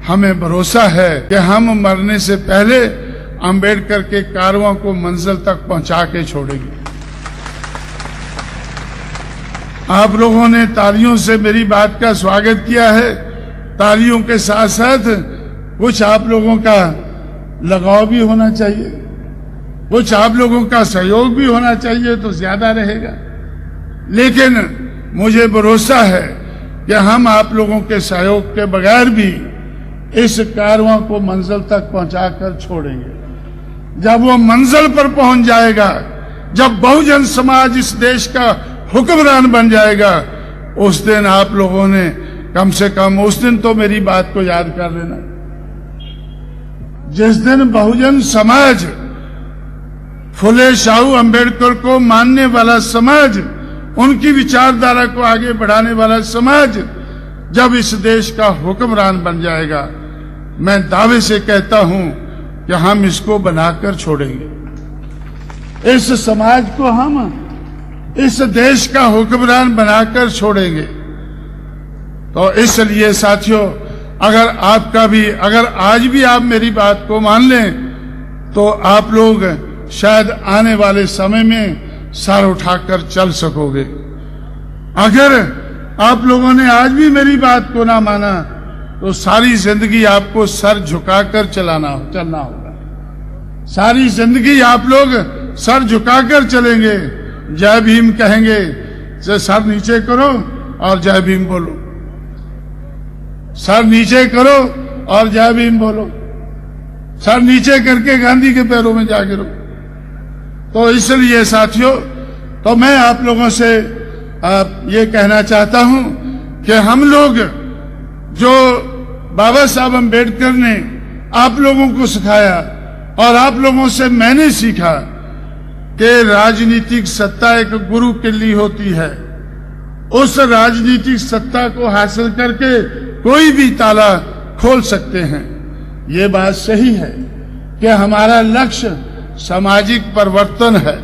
हमें भरोसा है कि हम मरने से पहले अंबेडकर के कारवां को मंजिल तक पहुंचा के छोड़ेंगे। आप लोगों ने तालियों से मेरी बात का स्वागत किया है। तालियों के साथ साथ कुछ आप लोगों का लगाव भी होना चाहिए, कुछ आप लोगों का सहयोग भी होना चाहिए तो ज्यादा रहेगा। लेकिन मुझे भरोसा है कि हम आप लोगों के सहयोग के बगैर भी इस कारवां को मंजिल तक पहुंचाकर छोड़ेंगे। जब वो मंजिल पर पहुंच जाएगा, जब बहुजन समाज इस देश का हुक्मरान बन जाएगा, उस दिन आप लोगों ने कम से कम उस दिन तो मेरी बात को याद कर लेना। जिस दिन बहुजन समाज, फुले शाहू अंबेडकर को मानने वाला समाज, उनकी विचारधारा को आगे बढ़ाने वाला समाज जब इस देश का हुक्मरान बन जाएगा, मैं दावे से कहता हूं कि हम इसको बनाकर छोड़ेंगे। इस समाज को हम इस देश का हुक्मरान बनाकर छोड़ेंगे। तो इसलिए साथियों, अगर आज भी आप मेरी बात को मान लें तो आप लोग शायद आने वाले समय में सर उठाकर चल सकोगे। अगर आप लोगों ने आज भी मेरी बात को ना माना तो सारी जिंदगी आपको सर झुकाकर चलना होगा। सारी जिंदगी आप लोग सर झुकाकर चलेंगे। जय भीम कहेंगे, सर नीचे करो और जय भीम बोलो। सर नीचे करो और जय भीम बोलो। सर नीचे करके गांधी के पैरों में जा गिरो। तो इसलिए साथियों, तो मैं आप लोगों से ये कहना चाहता हूं कि हम लोग जो बाबा साहब अंबेडकर ने आप लोगों को सिखाया और आप लोगों से मैंने सीखा कि राजनीतिक सत्ता एक गुरु किल्ली होती है। उस राजनीतिक सत्ता को हासिल करके कोई भी ताला खोल सकते हैं। ये बात सही है कि हमारा लक्ष्य सामाजिक परिवर्तन है।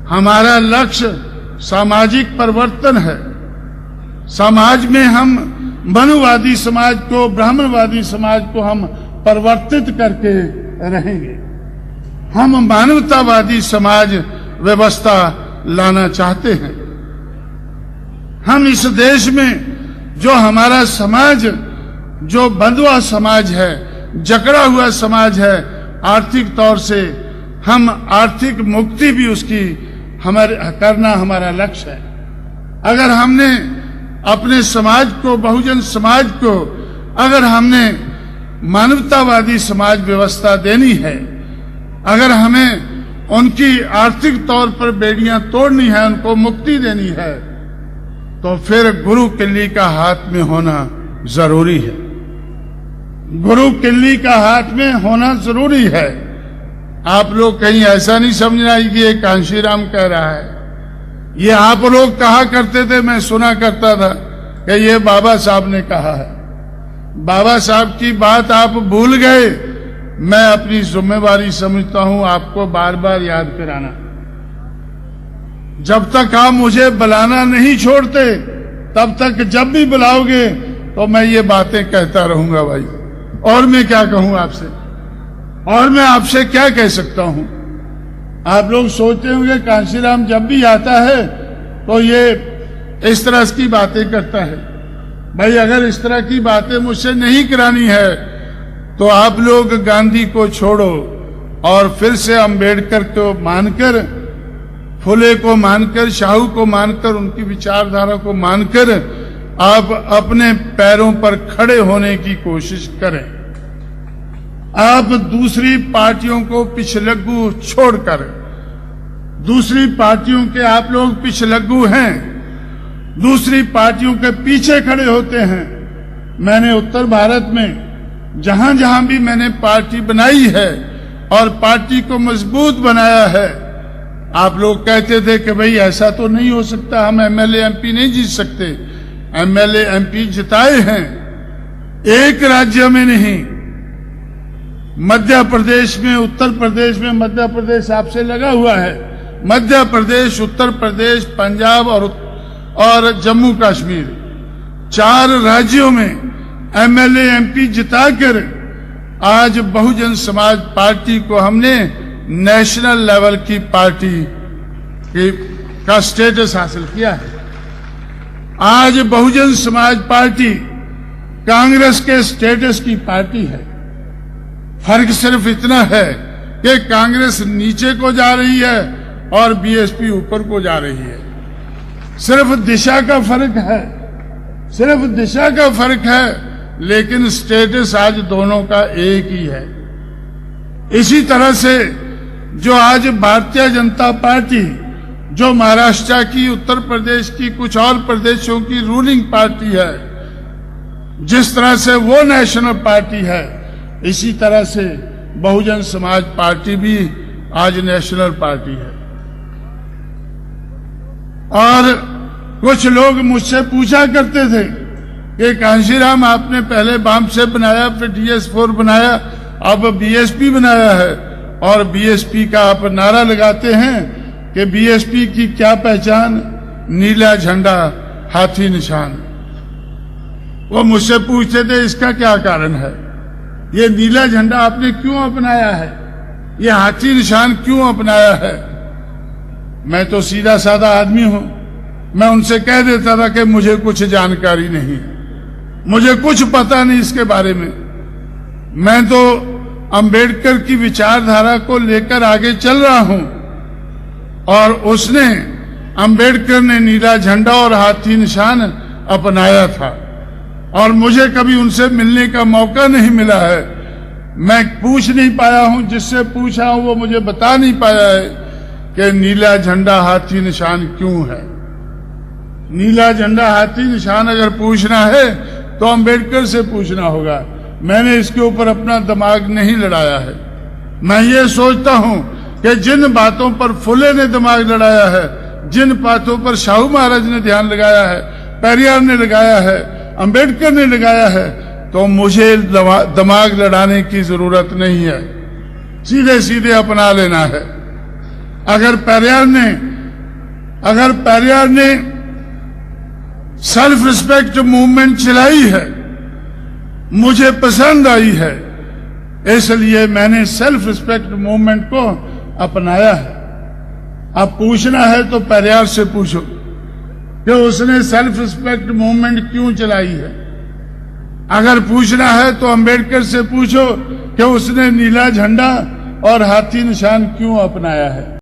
हमारा लक्ष्य सामाजिक परिवर्तन है। समाज में हम मनुवादी समाज को, ब्राह्मणवादी समाज को हम परिवर्तित करके रहेंगे। हम मानवतावादी समाज व्यवस्था लाना चाहते हैं। हम इस देश में जो हमारा समाज, जो बंधुआ समाज है, जकड़ा हुआ समाज है, आर्थिक तौर से हम आर्थिक मुक्ति भी उसकी करना हमारा लक्ष्य है। अगर हमने अपने समाज को, बहुजन समाज को, अगर हमने मानवतावादी समाज व्यवस्था देनी है, अगर हमें उनकी आर्थिक तौर पर बेड़ियां तोड़नी है, उनको मुक्ति देनी है, तो फिर गुरु किल्ली का हाथ में होना जरूरी है। गुरु किल्ली का हाथ में होना जरूरी है। आप लोग कहीं ऐसा नहीं समझना कि ये कांशीराम कह रहा है। ये आप लोग कहा करते थे, मैं सुना करता था कि ये बाबा साहब ने कहा है। बाबा साहब की बात आप भूल गए। मैं अपनी जिम्मेवारी समझता हूं आपको बार बार याद कराना। जब तक आप मुझे बुलाना नहीं छोड़ते, तब तक जब भी बुलाओगे तो मैं ये बातें कहता रहूंगा भाई। और मैं क्या कहूं आपसे, और मैं आपसे क्या कह सकता हूं। आप लोग सोचते होंगे कांशीराम जब भी आता है तो ये इस तरह की बातें करता है। भाई अगर इस तरह की बातें मुझसे नहीं करानी है तो आप लोग गांधी को छोड़ो और फिर से अंबेडकर को मानकर, फुले को मानकर, शाहू को मानकर, उनकी विचारधारा को मानकर आप अपने पैरों पर खड़े होने की कोशिश करें। आप दूसरी पार्टियों को पिछलग्गू छोड़कर, दूसरी पार्टियों के आप लोग पिछलग्गू हैं, दूसरी पार्टियों के पीछे खड़े होते हैं। मैंने उत्तर भारत में जहां जहां भी मैंने पार्टी बनाई है और पार्टी को मजबूत बनाया है, आप लोग कहते थे कि भाई ऐसा तो नहीं हो सकता, हम एमएलए एमपी नहीं जीत सकते। एमएलए एमपी जिताए हैं, एक राज्य में नहीं, मध्य प्रदेश में, उत्तर प्रदेश में। मध्य प्रदेश आपसे लगा हुआ है। मध्य प्रदेश, उत्तर प्रदेश, पंजाब और जम्मू कश्मीर, 4 राज्यों में एमएलए एमपी जिताकर आज बहुजन समाज पार्टी को हमने नेशनल लेवल की पार्टी का स्टेटस हासिल किया है। आज बहुजन समाज पार्टी कांग्रेस के स्टेटस की पार्टी है। फर्क सिर्फ इतना है कि कांग्रेस नीचे को जा रही है और बीएसपी ऊपर को जा रही है। सिर्फ दिशा का फर्क है, सिर्फ दिशा का फर्क है, लेकिन स्टेटस आज दोनों का एक ही है। इसी तरह से जो आज भारतीय जनता पार्टी, जो महाराष्ट्र की, उत्तर प्रदेश की, कुछ और प्रदेशों की रूलिंग पार्टी है, जिस तरह से वो नेशनल पार्टी है, इसी तरह से बहुजन समाज पार्टी भी आज नेशनल पार्टी है। और कुछ लोग मुझसे पूछा करते थे कि कांशीराम आपने पहले बाम से बनाया, फिर DS4 बनाया, अब बीएसपी बनाया है, और बीएसपी का आप नारा लगाते हैं कि बीएसपी की क्या पहचान, नीला झंडा हाथी निशान। वो मुझसे पूछते थे इसका क्या कारण है, ये नीला झंडा आपने क्यों अपनाया है, ये हाथी निशान क्यों अपनाया है। मैं तो सीधा साधा आदमी हूं, मैं उनसे कह देता था कि मुझे कुछ जानकारी नहीं, मुझे कुछ पता नहीं इसके बारे में। मैं तो अंबेडकर की विचारधारा को लेकर आगे चल रहा हूं, और उसने, अंबेडकर ने नीला झंडा और हाथी निशान अपनाया था, और मुझे कभी उनसे मिलने का मौका नहीं मिला है। मैं पूछ नहीं पाया हूं, जिससे पूछा हूं वो मुझे बता नहीं पाया है कि नीला झंडा हाथी निशान क्यों है। नीला झंडा हाथी निशान अगर पूछना है तो अंबेडकर से पूछना होगा। मैंने इसके ऊपर अपना दिमाग नहीं लड़ाया है। मैं ये सोचता हूं कि जिन बातों पर फुले ने दिमाग लड़ाया है, जिन बातों पर शाहू महाराज ने ध्यान लगाया है, पेरियार ने लगाया है, अंबेडकर ने लगाया है, तो मुझे दिमाग लड़ाने की जरूरत नहीं है, सीधे सीधे अपना लेना है। अगर पेरियार ने सेल्फ रिस्पेक्ट मूवमेंट चलाई है, मुझे पसंद आई है, इसलिए मैंने सेल्फ रिस्पेक्ट मूवमेंट को अपनाया है। अब पूछना है तो पेरियार से पूछो कि उसने सेल्फ रिस्पेक्ट मूवमेंट क्यों चलाई है। अगर पूछना है तो अंबेडकर से पूछो कि उसने नीला झंडा और हाथी निशान क्यों अपनाया है।